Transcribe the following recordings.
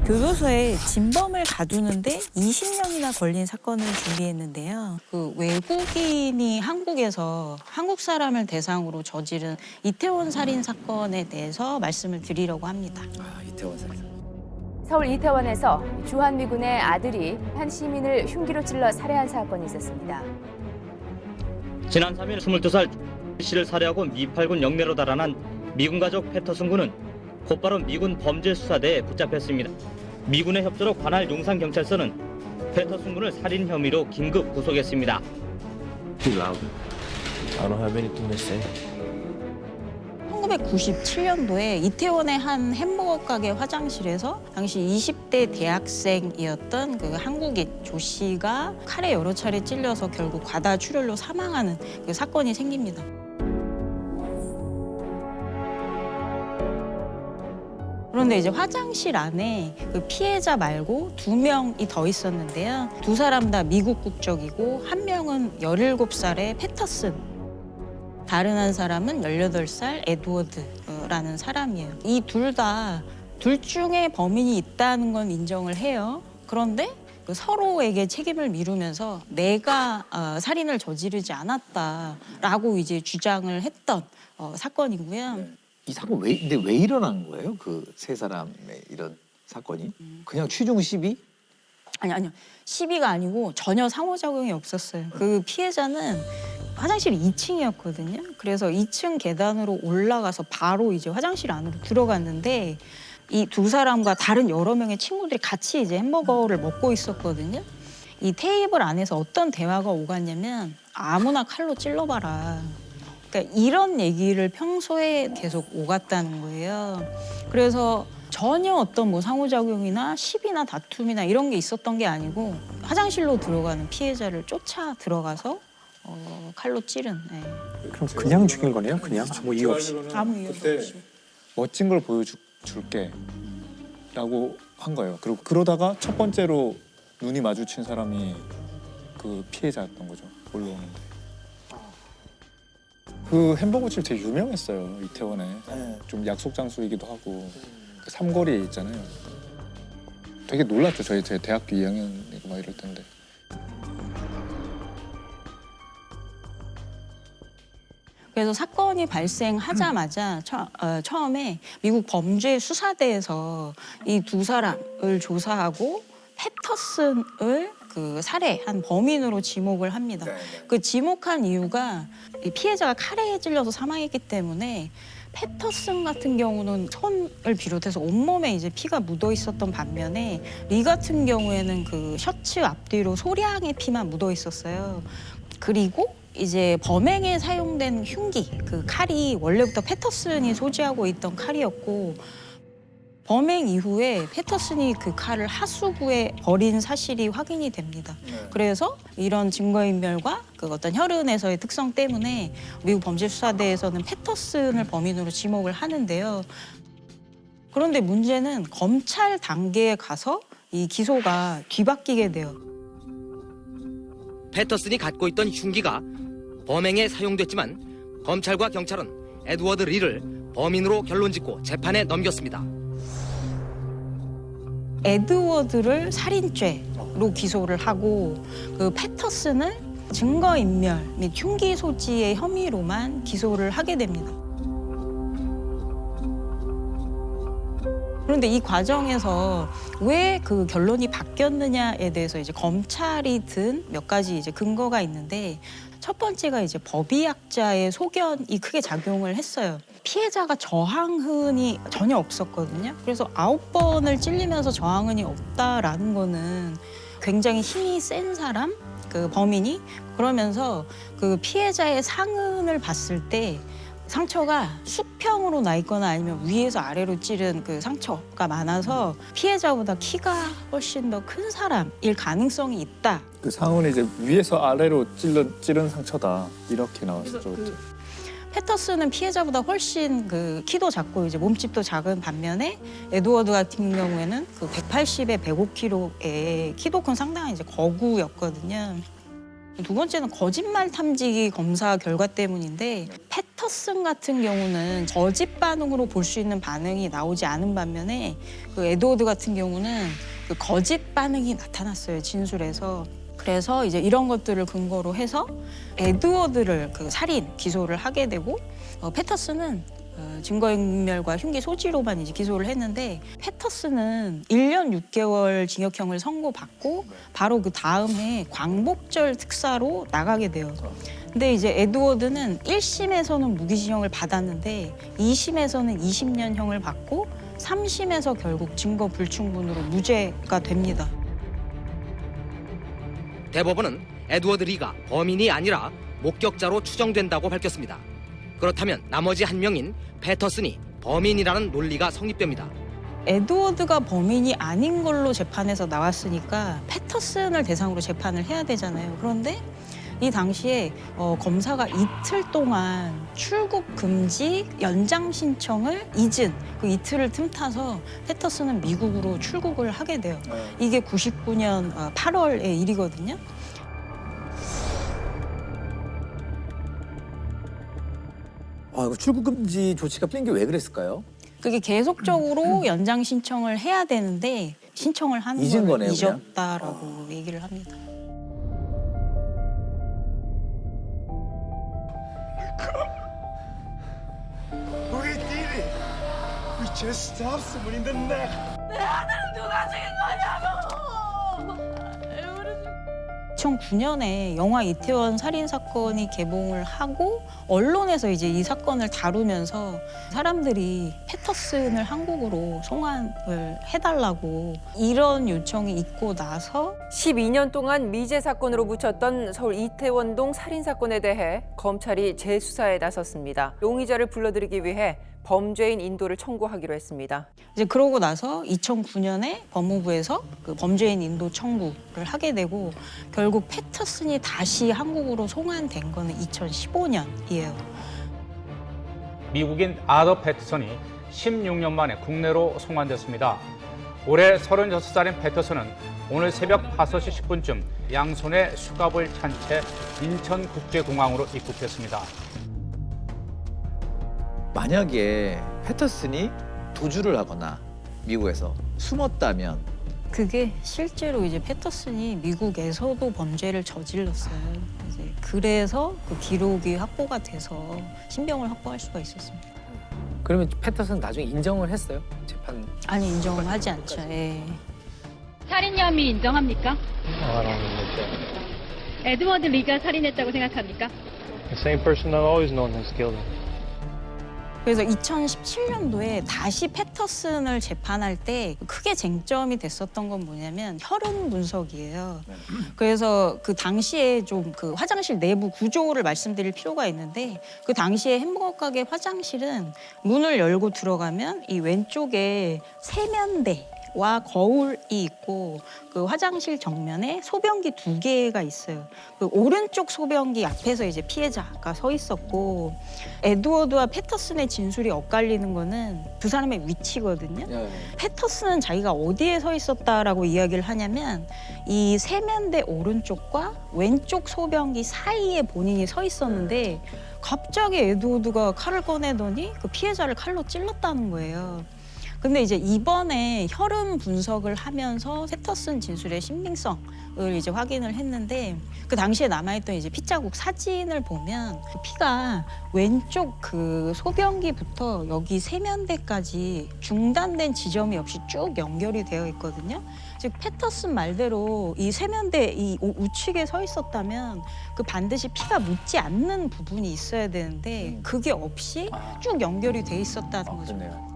교도소에 진범을 가두는데 20년이나 걸린 사건을 준비했는데요. 그 외국인이 한국에서 한국 사람을 대상으로 저지른 이태원 살인 사건에 대해서 말씀을 드리려고 합니다. 이태원 살인. 서울 이태원에서 주한미군의 아들이 한 시민을 흉기로 찔러 살해한 사건이 있었습니다. 지난 3일 22살 씨를 살해하고 미팔군 영내로 달아난 미군 가족 패터슨 군은 곧바로 미군 범죄수사대에 붙잡혔습니다. 미군의 협조로 관할 용산경찰서는 패터슨 군을 살인 혐의로 긴급 구속했습니다. Be loud. I don't have anything to say. 1997년도에 이태원의 한 햄버거 가게 화장실에서 당시 20대 대학생이었던 그 한국인 조 씨가 칼에 여러 차례 찔려서 결국 과다출혈로 사망하는 그 사건이 생깁니다. 그런데 이제 화장실 안에 그 피해자 말고 2명이 더 있었는데요. 2사람 다 미국 국적이고 한 명은 17살의 패터슨, 다른 한 사람은 18살 에드워드라는 사람이에요. 이 둘 중에 범인이 있다는 건 인정을 해요. 그런데 서로에게 책임을 미루면서 내가 살인을 저지르지 않았다라고 이제 주장을 했던 사건이고요. 이 사건 왜 일어난 거예요? 그 세 사람의 이런 사건이? 그냥 취중 시비? 아니요. 시비가 아니고 전혀 상호작용이 없었어요. 그 피해자는 화장실이 2층이었거든요. 그래서 2층 계단으로 올라가서 바로 이제 화장실 안으로 들어갔는데 이 2사람과 다른 여러 명의 친구들이 같이 이제 햄버거를 먹고 있었거든요. 이 테이블 안에서 어떤 대화가 오갔냐면 아무나 칼로 찔러봐라. 그러니까 이런 얘기를 평소에 계속 오갔다는 거예요. 그래서 전혀 어떤 뭐 상호작용이나 시비나 다툼이나 이런 게 있었던 게 아니고 화장실로 들어가는 피해자를 쫓아 들어가서 칼로 찌른. 네. 그럼 그냥 죽인 거네요? 그냥 아무 이유 없이? 아무 이유 없이. 멋진 걸 보여줄게 라고 한 거예요. 그리고 그러다가 첫 번째로 눈이 마주친 사람이 그 피해자였던 거죠. 올라오는데. 그 햄버거집 되게 유명했어요. 이태원에. 좀 약속 장소이기도 하고. 그 삼거리에 있잖아요. 되게 놀랐죠. 제 대학교 2학년이고 막 이럴 텐데. 그래서 사건이 발생하자마자 처음에 미국 범죄수사대에서 이 2사람을 조사하고 패터슨을 그 살해한 범인으로 지목을 합니다. 그 지목한 이유가 이 피해자가 칼에 찔려서 사망했기 때문에 패터슨 같은 경우는 손을 비롯해서 온몸에 이제 피가 묻어 있었던 반면에 리 같은 경우에는 그 셔츠 앞뒤로 소량의 피만 묻어 있었어요. 그리고 이제 범행에 사용된 흉기, 그 칼이 원래부터 패터슨이 소지하고 있던 칼이었고 범행 이후에 패터슨이 그 칼을 하수구에 버린 사실이 확인이 됩니다. 그래서 이런 증거인멸과 그 어떤 혈흔에서의 특성 때문에 미국 범죄수사대에서는 패터슨을 범인으로 지목을 하는데요. 그런데 문제는 검찰 단계에 가서 이 기소가 뒤바뀌게 돼요. 패터슨이 갖고 있던 흉기가 범행에 사용됐지만 검찰과 경찰은 에드워드 리를 범인으로 결론짓고 재판에 넘겼습니다. 에드워드를 살인죄로 기소를 하고 그 패터슨을 증거인멸 및 흉기 소지의 혐의로만 기소를 하게 됩니다. 그런데 이 과정에서 왜 그 결론이 바뀌었느냐에 대해서 이제 검찰이 든 몇 가지 이제 근거가 있는데 첫 번째가 이제 법의학자의 소견이 크게 작용을 했어요. 피해자가 저항흔이 전혀 없었거든요. 그래서 9번을 찔리면서 저항흔이 없다라는 거는 굉장히 힘이 센 사람, 그 범인이 그러면서 그 피해자의 상흔을 봤을 때 상처가 수평으로 나 있거나 아니면 위에서 아래로 찌른 그 상처가 많아서 피해자보다 키가 훨씬 더 큰 사람일 가능성이 있다. 그 상흔이 이제 위에서 아래로 찌른 상처다. 이렇게 나왔었죠. 그때. 패터슨은 피해자보다 훨씬 그 키도 작고 이제 몸집도 작은 반면에 에드워드 같은 경우에는 그 180에 105kg의 키도 큰 상당한 이제 거구였거든요. 두 번째는 거짓말 탐지기 검사 결과 때문인데 패터슨 같은 경우는 거짓 반응으로 볼 수 있는 반응이 나오지 않은 반면에 그 에드워드 같은 경우는 그 거짓 반응이 나타났어요, 진술에서. 그래서 이제 이런 것들을 근거로 해서 에드워드를 그 살인 기소를 하게 되고 패터슨은 증거인멸과 흉기 소지로만 이제 기소를 했는데 패터슨은 1년 6개월 징역형을 선고받고 바로 그 다음 해 광복절 특사로 나가게 돼요. 근데 이제 에드워드는 1심에서는 무기징역을 받았는데 2심에서는 20년형을 받고 3심에서 결국 증거 불충분으로 무죄가 됩니다. 대법원은 에드워드 리가 범인이 아니라 목격자로 추정된다고 밝혔습니다. 그렇다면 나머지 한 명인 패터슨이 범인이라는 논리가 성립됩니다. 에드워드가 범인이 아닌 걸로 재판에서 나왔으니까 패터슨을 대상으로 재판을 해야 되잖아요. 그런데 이 당시에 검사가 이틀 동안 출국 금지 연장 신청을 잊은 그 이틀을 틈타서 패터슨은 미국으로 출국을 하게 돼요. 이게 99년 8월의 일이거든요. 아, 출국 금지 조치가 풀린 게 왜 그랬을까요? 그게 계속적으로 연장 신청을 해야 되는데 신청을 하는 잊은 걸 거네요, 그냥? 잊었다라고 얘기를 합니다. We did it. We just stabbed someone in the neck. 2009년에 영화 이태원 살인 사건이 개봉을 하고 언론에서 이제 이 사건을 다루면서 사람들이 패터슨을 한국으로 송환을 해달라고 이런 요청이 있고 나서 12년 동안 미제 사건으로 묻혔던 서울 이태원동 살인 사건에 대해 검찰이 재수사에 나섰습니다. 용의자를 불러들이기 위해 범죄인 인도를 청구하기로 했습니다. 이제 그러고 나서 2009년에 법무부에서 그 범죄인 인도 청구를 하게 되고 결국 패터슨이 다시 한국으로 송환된 거는 2015년이에요. 미국인 아더 패터슨이 16년 만에 국내로 송환됐습니다. 올해 36살인 패터슨은 오늘 새벽 5시 10분쯤 양손에 수갑을 찬 채 인천국제공항으로 입국했습니다. 만약에 패터슨이 도주를 하거나 미국에서 숨었다면 그게 실제로 이제 패터슨이 미국에서도 범죄를 저질렀어요. 이제 그래서 그 기록이 확보가 돼서 신병을 확보할 수가 있었습니다. 그러면 패터슨 나중에 인정을 했어요? 재판? 아니 인정을 하지 않죠. 예. 살인 혐의 인정합니까? 에드워드 리가 살인했다고 생각합니까? The same person that always known has killed him. 그래서 2017년도에 다시 패터슨을 재판할 때 크게 쟁점이 됐었던 건 뭐냐면 혈흔 분석이에요. 그래서 그 당시에 좀 그 화장실 내부 구조를 말씀드릴 필요가 있는데 그 당시에 햄버거 가게 화장실은 문을 열고 들어가면 이 왼쪽에 세면대와 거울이 있고 그 화장실 정면에 소변기 2개가 있어요. 그 오른쪽 소변기 앞에서 이제 피해자가 서 있었고 에드워드와 패터슨의 진술이 엇갈리는 거는 두 사람의 위치거든요. 패터슨은 자기가 어디에 서 있었다라고 이야기를 하냐면 이 세면대 오른쪽과 왼쪽 소변기 사이에 본인이 서 있었는데 갑자기 에드워드가 칼을 꺼내더니 그 피해자를 칼로 찔렀다는 거예요. 근데 이제 이번에 혈흔 분석을 하면서 패터슨 진술의 신빙성을 이제 확인을 했는데 그 당시에 남아있던 이제 피자국 사진을 보면 그 피가 왼쪽 그 소변기부터 여기 세면대까지 중단된 지점이 없이 쭉 연결이 되어 있거든요. 즉 패터슨 말대로 이 세면대 이 우측에 서 있었다면 그 반드시 피가 묻지 않는 부분이 있어야 되는데 그게 없이 쭉 연결이 돼 있었다는 거죠.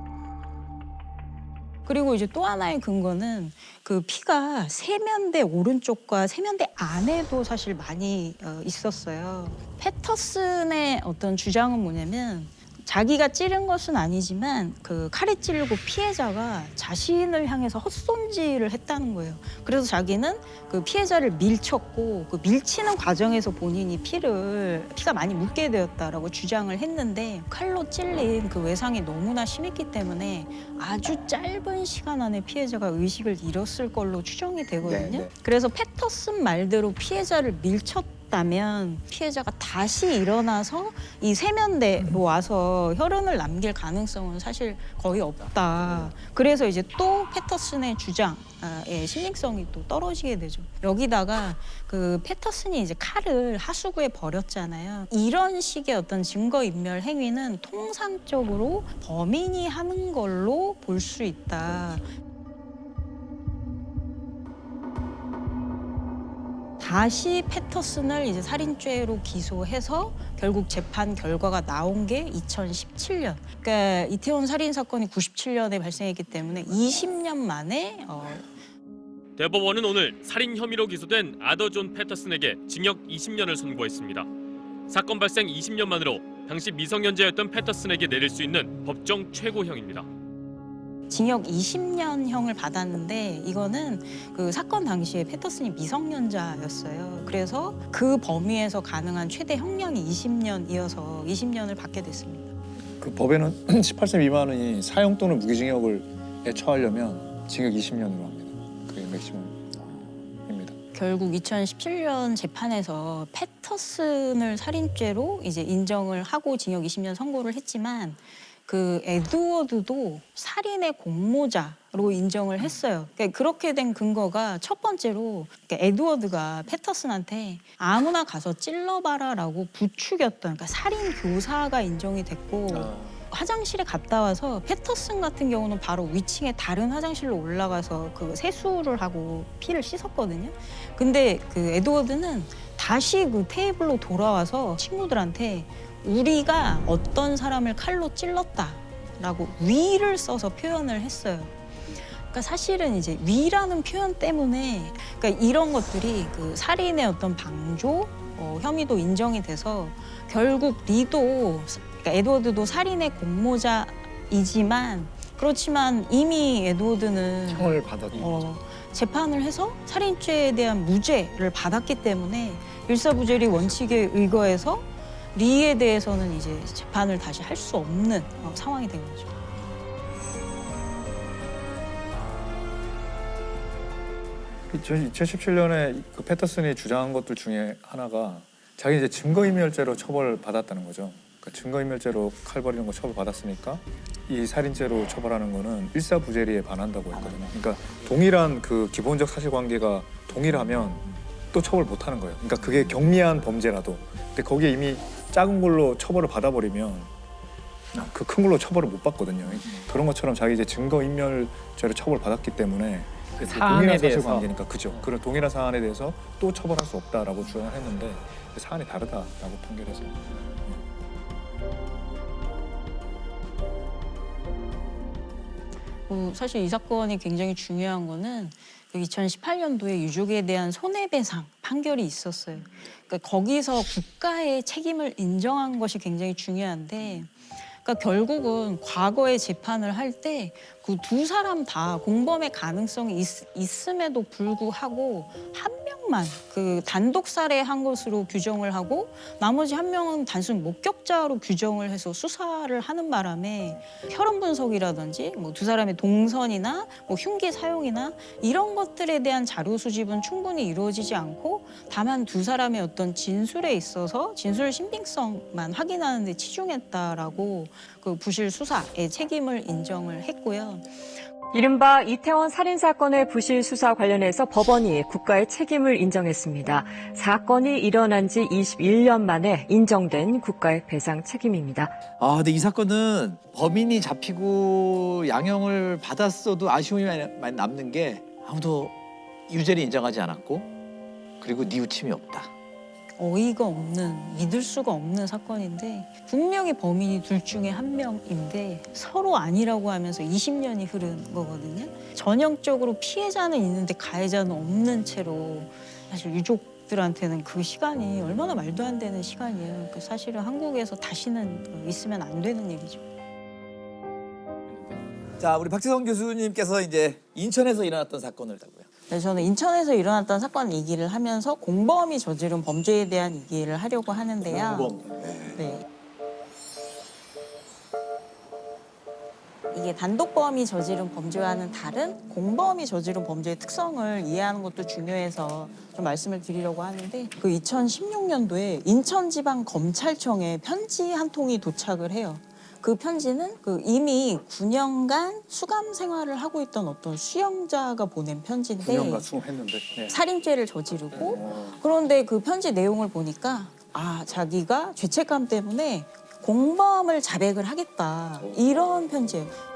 그리고 이제 또 하나의 근거는 그 피가 세면대 오른쪽과 세면대 안에도 사실 많이 있었어요. 패터슨의 어떤 주장은 뭐냐면 자기가 찌른 것은 아니지만 그 칼에 찌르고 피해자가 자신을 향해서 헛손질을 했다는 거예요. 그래서 자기는 그 피해자를 밀쳤고 그 밀치는 과정에서 본인이 피가 많이 묻게 되었다라고 주장을 했는데 칼로 찔린 그 외상이 너무나 심했기 때문에 아주 짧은 시간 안에 피해자가 의식을 잃었을 걸로 추정이 되거든요. 그래서 패터슨 말대로 피해자를 밀쳤다 했다면 피해자가 다시 일어나서 이 세면대로 와서 혈흔을 남길 가능성은 사실 거의 없다. 그래서 이제 또 패터슨의 주장의 신빙성이 또 떨어지게 되죠. 여기다가 그 패터슨이 이제 칼을 하수구에 버렸잖아요. 이런 식의 어떤 증거인멸 행위는 통상적으로 범인이 하는 걸로 볼 수 있다. 다시 패터슨을 이제 살인죄로 기소해서 결국 재판 결과가 나온 게 2017년. 그러니까 이태원 살인 사건이 97년에 발생했기 때문에 20년 만에 대법원은 오늘 살인 혐의로 기소된 아더 존 패터슨에게 징역 20년을 선고했습니다. 사건 발생 20년 만으로 당시 미성년자였던 패터슨에게 내릴 수 있는 법정 최고형입니다. 징역 20년형을 받았는데 이거는 그 사건 당시에 패터슨이 미성년자였어요. 그래서 그 범위에서 가능한 최대 형량이 20년이어서 20년을 받게 됐습니다. 그 법에는 18세 미만이 사형 또는 무기징역을 처하려면 징역 20년으로 합니다. 그게 맥시멈입니다. 결국 2017년 재판에서 패터슨을 살인죄로 이제 인정을 하고 징역 20년 선고를 했지만 그 에드워드도 살인의 공모자로 인정을 했어요. 그러니까 그렇게 된 근거가 첫 번째로 그러니까 에드워드가 패터슨한테 아무나 가서 찔러봐라라고 부추겼던 그러니까 살인 교사가 인정이 됐고 화장실에 갔다 와서 패터슨 같은 경우는 바로 위층에 다른 화장실로 올라가서 그 세수를 하고 피를 씻었거든요. 근데 그 에드워드는 다시 그 테이블로 돌아와서 친구들한테 우리가 어떤 사람을 칼로 찔렀다라고 위를 써서 표현을 했어요. 그러니까 사실은 이제 위라는 표현 때문에 그러니까 이런 것들이 그 살인의 어떤 방조 혐의도 인정이 돼서 결국 리도 그러니까 에드워드도 살인의 공모자이지만 그렇지만 이미 에드워드는 형을 받았죠. 재판을 해서 살인죄에 대한 무죄를 받았기 때문에 일사부재리 원칙에 의거해서 리에 대해서는 이제 재판을 다시 할 수 없는 상황이 된 거죠. 그 2017년에 그 패터슨이 주장한 것들 중에 하나가 자기 이제 증거인멸죄로 처벌받았다는 거죠. 그러니까 증거인멸죄로 칼 버리는 거 처벌받았으니까 이 살인죄로 처벌하는 거는 일사부재리에 반한다고 했거든요. 그러니까 동일한 그 기본적 사실관계가 동일하면 또 처벌 못 하는 거예요. 그러니까 그게 경미한 범죄라도. 근데 거기에 이미 작은 걸로 처벌을 받아버리면 그 큰 걸로 처벌을 못 받거든요. 그런 것처럼 자기 이제 증거인멸죄로 처벌받았기 때문에 동일한 사실관계니까 그죠. 그런 동일한 사안에 대해서 또 처벌할 수 없다라고 주장을 했는데 사안이 다르다라고 판결해서. 사실 이 사건이 굉장히 중요한 거는 2018년도에 유족에 대한 손해배상 판결이 있었어요. 그러니까 거기서 국가의 책임을 인정한 것이 굉장히 중요한데 그러니까 결국은 과거에 재판을 할 때 그 두 사람 다 공범의 가능성이 있음에도 불구하고 한 명만 그 단독 살해한 것으로 규정을 하고 나머지 한 명은 단순 목격자로 규정을 해서 수사를 하는 바람에 혈흔 분석이라든지 뭐 두 사람의 동선이나 뭐 흉기 사용이나 이런 것들에 대한 자료 수집은 충분히 이루어지지 않고 다만 두 사람의 어떤 진술에 있어서 진술 신빙성만 확인하는 데 치중했다라고 그 부실 수사의 책임을 인정을 했고요. 이른바 이태원 살인사건의 부실 수사 관련해서 법원이 국가의 책임을 인정했습니다. 사건이 일어난 지 21년 만에 인정된 국가의 배상 책임입니다. 근데 이 사건은 범인이 잡히고 양형을 받았어도 아쉬움이 많이 남는 게 아무도 유죄를 인정하지 않았고 그리고 뉘우침이 없다. 어이가 없는, 믿을 수가 없는 사건인데 분명히 범인이 둘 중에 한 명인데 서로 아니라고 하면서 20년이 흐른 거거든요. 전형적으로 피해자는 있는데 가해자는 없는 채로 사실 유족들한테는 그 시간이 얼마나 말도 안 되는 시간이에요. 그러니까 사실은 한국에서 다시는 있으면 안 되는 일이죠. 자, 우리 박지성 교수님께서 이제 인천에서 일어났던 사건을 다고요. 네, 저는 인천에서 일어났던 사건 얘기를 하면서 공범이 저지른 범죄에 대한 얘기를 하려고 하는데요. 공범. 네. 이게 단독범이 저지른 범죄와는 다른 공범이 저지른 범죄의 특성을 이해하는 것도 중요해서 좀 말씀을 드리려고 하는데 그 2016년도에 인천지방검찰청에 편지 한 통이 도착을 해요. 그 편지는 이미 9년간 수감 생활을 하고 있던 어떤 수용자가 보낸 편지인데 9년간 수감했는데 네. 살인죄를 저지르고 그런데 그 편지 내용을 보니까 자기가 죄책감 때문에 공범을 자백을 하겠다 이런 편지예요.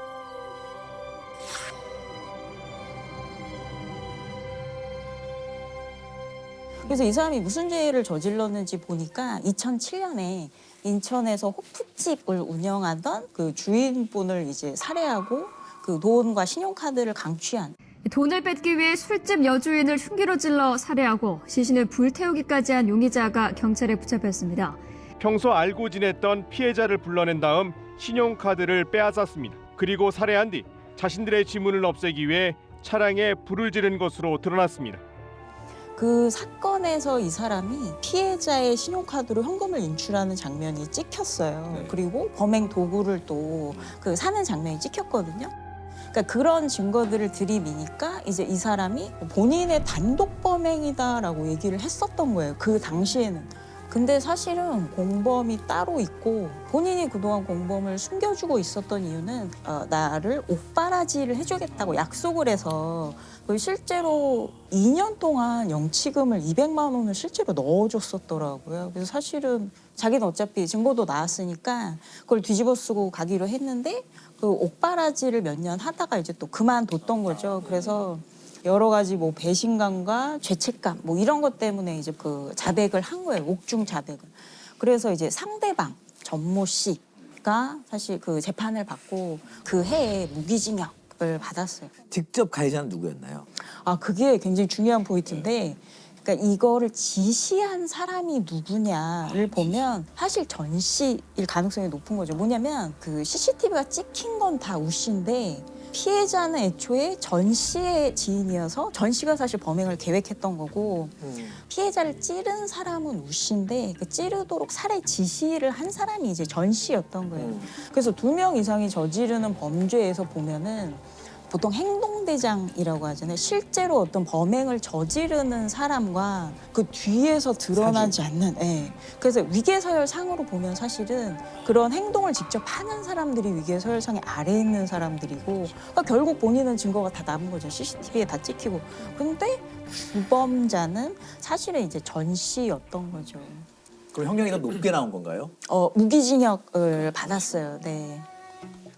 그래서 이 사람이 무슨 죄를 저질렀는지 보니까 2007년에 인천에서 호프집을 운영하던 그 주인분을 이제 살해하고 그 돈과 신용카드를 강취한 돈을 뺏기 위해 술집 여주인을 흉기로 찔러 살해하고 시신을 불태우기까지 한 용의자가 경찰에 붙잡혔습니다. 평소 알고 지냈던 피해자를 불러낸 다음 신용카드를 빼앗았습니다. 그리고 살해한 뒤 자신들의 지문을 없애기 위해 차량에 불을 지른 것으로 드러났습니다. 그 사건에서 이 사람이 피해자의 신용카드로 현금을 인출하는 장면이 찍혔어요. 그리고 범행 도구를 또 그 사는 장면이 찍혔거든요. 그러니까 그런 증거들을 들이미니까 이제 이 사람이 본인의 단독 범행이다라고 얘기를 했었던 거예요. 그 당시에는. 근데 사실은 공범이 따로 있고 본인이 그동안 공범을 숨겨주고 있었던 이유는 나를 옥바라지를 해주겠다고 약속을 해서 실제로 2년 동안 영치금을 200만 원을 실제로 넣어줬었더라고요. 그래서 사실은 자기는 어차피 증거도 나왔으니까 그걸 뒤집어 쓰고 가기로 했는데 그 옥바라지를 몇 년 하다가 이제 또 그만뒀던 거죠. 그래서 여러 가지 뭐 배신감과 죄책감 뭐 이런 것 때문에 이제 그 자백을 한 거예요. 옥중 자백을. 그래서 이제 상대방 전모 씨가 사실 그 재판을 받고 그 해에 무기징역을 받았어요. 직접 가해자는 누구였나요? 그게 굉장히 중요한 포인트인데 그러니까 이거를 지시한 사람이 누구냐를 보면 사실 전 씨일 가능성이 높은 거죠. 뭐냐면 그 CCTV가 찍힌 건 다 우 씨인데 피해자는 애초에 전 씨의 지인이어서 전 씨가 사실 범행을 계획했던 거고 피해자를 찌른 사람은 우 씨인데 그 찌르도록 살해 지시를 한 사람이 이제 전 씨였던 거예요. 그래서 2명 이상이 저지르는 범죄에서 보면은 보통 행동대장이라고 하잖아요. 실제로 어떤 범행을 저지르는 사람과 그 뒤에서 드러나지 않는. 그래서 위계서열상으로 보면 사실은 그런 행동을 직접 하는 사람들이 위계서열상의 아래에 있는 사람들이고 그러니까 결국 본인은 증거가 다 남은 거죠. CCTV에 다 찍히고. 근데 주범자는 사실은 이제 전 씨였던 거죠. 그럼 형량이 더 높게 나온 건가요? 무기징역을 받았어요. 네.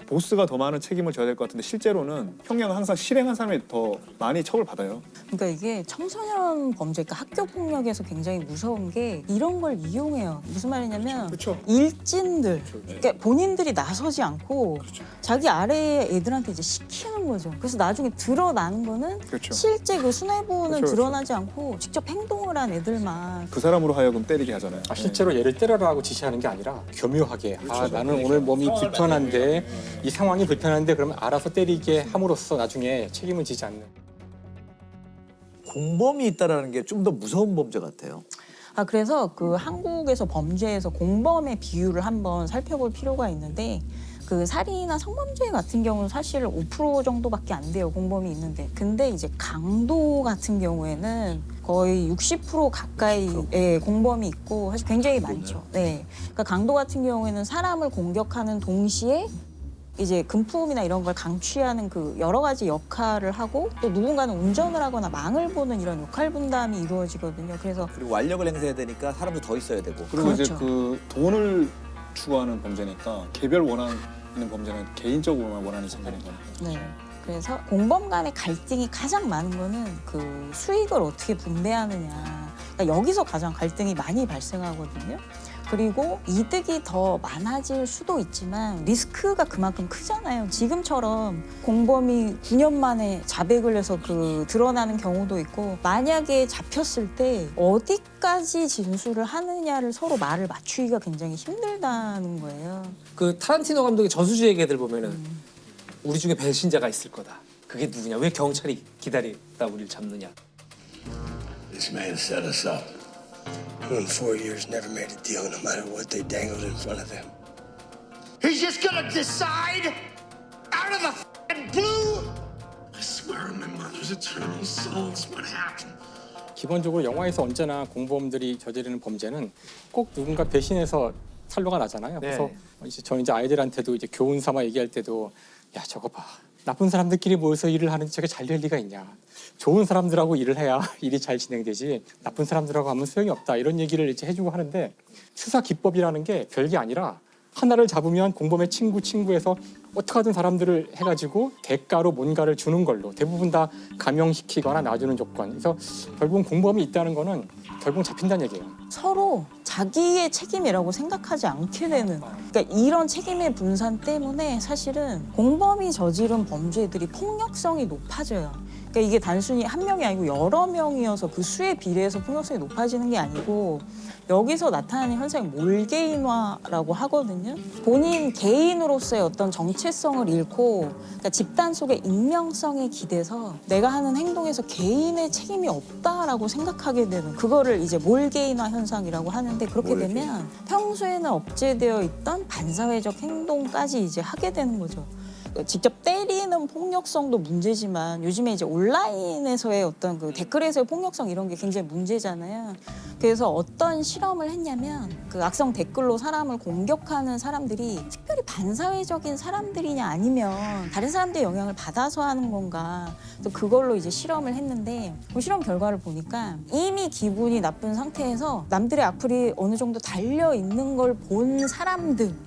보스가 더 많은 책임을 져야 될 것 같은데 실제로는 형량을 항상 실행한 사람이 더 많이 처벌받아요. 그러니까 이게 청소년 범죄, 그러니까 학교 폭력에서 굉장히 무서운 게 이런 걸 이용해요. 무슨 말이냐면 일진들, 그러니까 본인들이 나서지 않고 자기 아래의 애들한테 이제 시키는 거죠. 그래서 나중에 드러나는 거는 실제 그 수뇌부는 드러나지 않고 직접 행동을 한 애들만 그 사람으로 하여금 때리게 하잖아요. 실제로 얘를 때려라고 지시하는 게 아니라 교묘하게 나는 오늘 몸이 불편한데 이 상황이 불편한데 그러면 알아서 때리게 함으로써 나중에 책임을 지지 않는. 공범이 있다라는 게 좀 더 무서운 범죄 같아요. 그래서 그 한국에서 범죄에서 공범의 비율을 한번 살펴볼 필요가 있는데 그 살인이나 성범죄 같은 경우는 사실 5% 정도밖에 안 돼요. 공범이 있는데. 근데 이제 강도 같은 경우에는 거의 60% 가까이의 공범이 있고 사실 굉장히 많죠. 네. 그러니까 강도 같은 경우에는 사람을 공격하는 동시에 이제 금품이나 이런 걸 강취하는 그 여러 가지 역할을 하고 또 누군가는 운전을 하거나 망을 보는 이런 역할 분담이 이루어지거든요. 그래서 그리고 완력을 행사해야 되니까 사람도 더 있어야 되고. 그리고 이제 그 돈을 추구하는 범죄니까 개별 원하는 범죄는 개인적으로만 원하는 생각인 겁니다. 네. 그래서 공범 간의 갈등이 가장 많은 거는 그 수익을 어떻게 분배하느냐. 그러니까 여기서 가장 갈등이 많이 발생하거든요. 그리고 이득이 더 많아질 수도 있지만 리스크가 그만큼 크잖아요. 지금처럼 공범이 9년 만에 자백을 해서 그 드러나는 경우도 있고 만약에 잡혔을 때 어디까지 진술을 하느냐를 서로 말을 맞추기가 굉장히 힘들다는 거예요. 그 타란티노 감독의 저수지 얘기들 보면은 우리 중에 배신자가 있을 거다. 그게 누구냐? 왜 경찰이 기다리다 우리를 잡느냐? This man set us up. In 4 years, never made a deal, no matter what they dangled in front of them. He's just gonna decide out out of the f***ing blue. I swear on my mother's eternal souls, what happened? 기본적으로 영화에서 언제나 공범들이 저지르는 범죄는 꼭 누군가 배신해서 탄로가 나잖아요. 그래서 저는 이제 아이들한테도 이제 교훈 삼아 얘기할 때도 야 저거 봐. 나쁜 사람들끼리 모여서 일을 하는데 저게 잘 될 리가 있냐. 좋은 사람들하고 일을 해야 일이 잘 진행되지. 나쁜 사람들하고 하면 소용이 없다. 이런 얘기를 이제 해주고 하는데 수사 기법이라는 게 별게 아니라 하나를 잡으면 공범의 친구에서 어떻게 하든 사람들을 해가지고 대가로 뭔가를 주는 걸로 대부분 다 감형시키거나 놔주는 조건. 그래서 결국은 공범이 있다는 거는 결국 잡힌다는 얘기예요. 서로 자기의 책임이라고 생각하지 않게 되는, 그러니까 이런 책임의 분산 때문에 사실은 공범이 저지른 범죄들이 폭력성이 높아져요. 그러니까 이게 단순히 한 명이 아니고 여러 명이어서 그 수에 비례해서 폭력성이 높아지는 게 아니고 여기서 나타나는 현상이 몰개인화라고 하거든요. 본인 개인으로서의 어떤 정체성을 잃고, 그러니까 집단 속의 익명성에 기대서 내가 하는 행동에서 개인의 책임이 없다라고 생각하게 되는, 그거를 이제 몰개인화 현상이라고 하는데, 그렇게 되면 평소에는 억제되어 있던 반사회적 행동까지 이제 하게 되는 거죠. 직접 때리는 폭력성도 문제지만 요즘에 이제 온라인에서의 어떤 그 댓글에서의 폭력성 이런 게 굉장히 문제잖아요. 그래서 어떤 실험을 했냐면 그 악성 댓글로 사람을 공격하는 사람들이 특별히 반사회적인 사람들이냐 아니면 다른 사람들의 영향을 받아서 하는 건가, 또 그걸로 이제 실험을 했는데 그 실험 결과를 보니까 이미 기분이 나쁜 상태에서 남들의 악플이 어느 정도 달려 있는 걸 본 사람들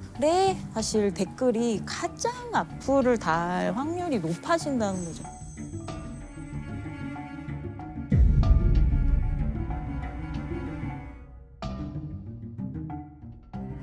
사실 댓글이 가장 악플을 달 확률이 높아진다는 거죠.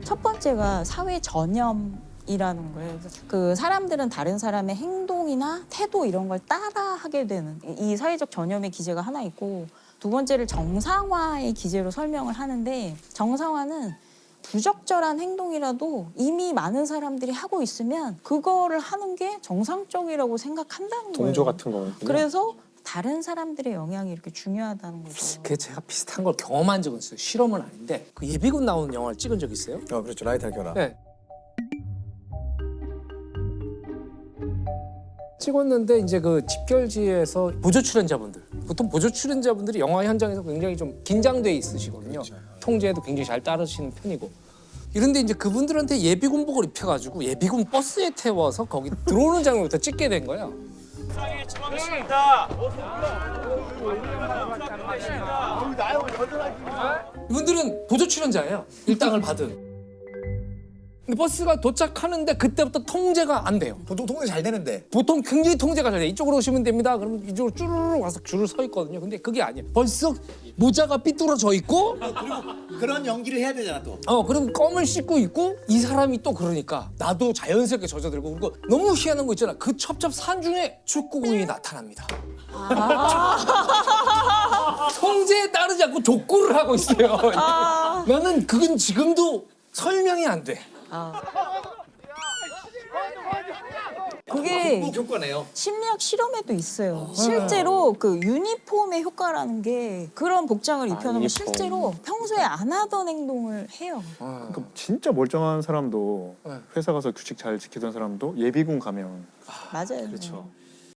첫 번째가 사회 전염이라는 거예요. 그 사람들은 다른 사람의 행동이나 태도 이런 걸 따라하게 되는 이 사회적 전염의 기제가 하나 있고, 두 번째를 정상화의 기제로 설명을 하는데, 정상화는 부적절한 행동이라도 이미 많은 사람들이 하고 있으면 그거를 하는 게 정상적이라고 생각한다는 거예요. 동조 같은 거군요. 그래서 다른 사람들의 영향이 이렇게 중요하다는 거죠. 그 제가 비슷한 걸 경험한 적은 있어요. 실험은 아닌데 그 예비군 나오는 영화를 찍은 적 있어요? 그렇죠. 라이탈 결합. 네. 찍었는데 이제 그 집결지에서 보조 출연자분들, 보통 보조 출연자분들이 영화 현장에서 굉장히 좀 긴장돼 있으시거든요. 그렇죠. 통제도 굉장히 잘 따르시는 편이고. 이런데 이제 그분들한테 예비군복을 입혀가지고 예비군 버스에 태워서 거기 들어오는 장면부터 찍게 된 거예요. 이분들은 보조 출연자예요. 일당을 받은. 버스가 도착하는데 그때부터 통제가 안 돼요. 보통 통제 잘 되는데. 보통 굉장히 통제가 잘 돼요. 이쪽으로 오시면 됩니다. 그러면 이쪽으로 쭈르르 와서 줄을 서 있거든요. 근데 그게 아니에요. 벌써 모자가 삐뚤어져 있고 그리고 그런 연기를 해야 되잖아 또. 그럼 껌을 씻고 있고 이 사람이 또 그러니까 나도 자연스럽게 젖어들고, 그리고 너무 희한한 거 있잖아. 그 첩첩산 중에 축구공이 나타납니다. 통제에 따르지 않고 족구를 하고 있어요. 나는 그건 지금도 설명이 안 돼. 그게 효과네요. 심리학 실험에도 있어요. 실제로 그 유니폼의 효과라는 게, 그런 복장을 입혀놓으면 실제로 평소에 안 하던 행동을 해요. 그러니까 진짜 멀쩡한 사람도 회사 가서 규칙 잘 지키던 사람도 예비군 가면 맞아요. 그렇죠.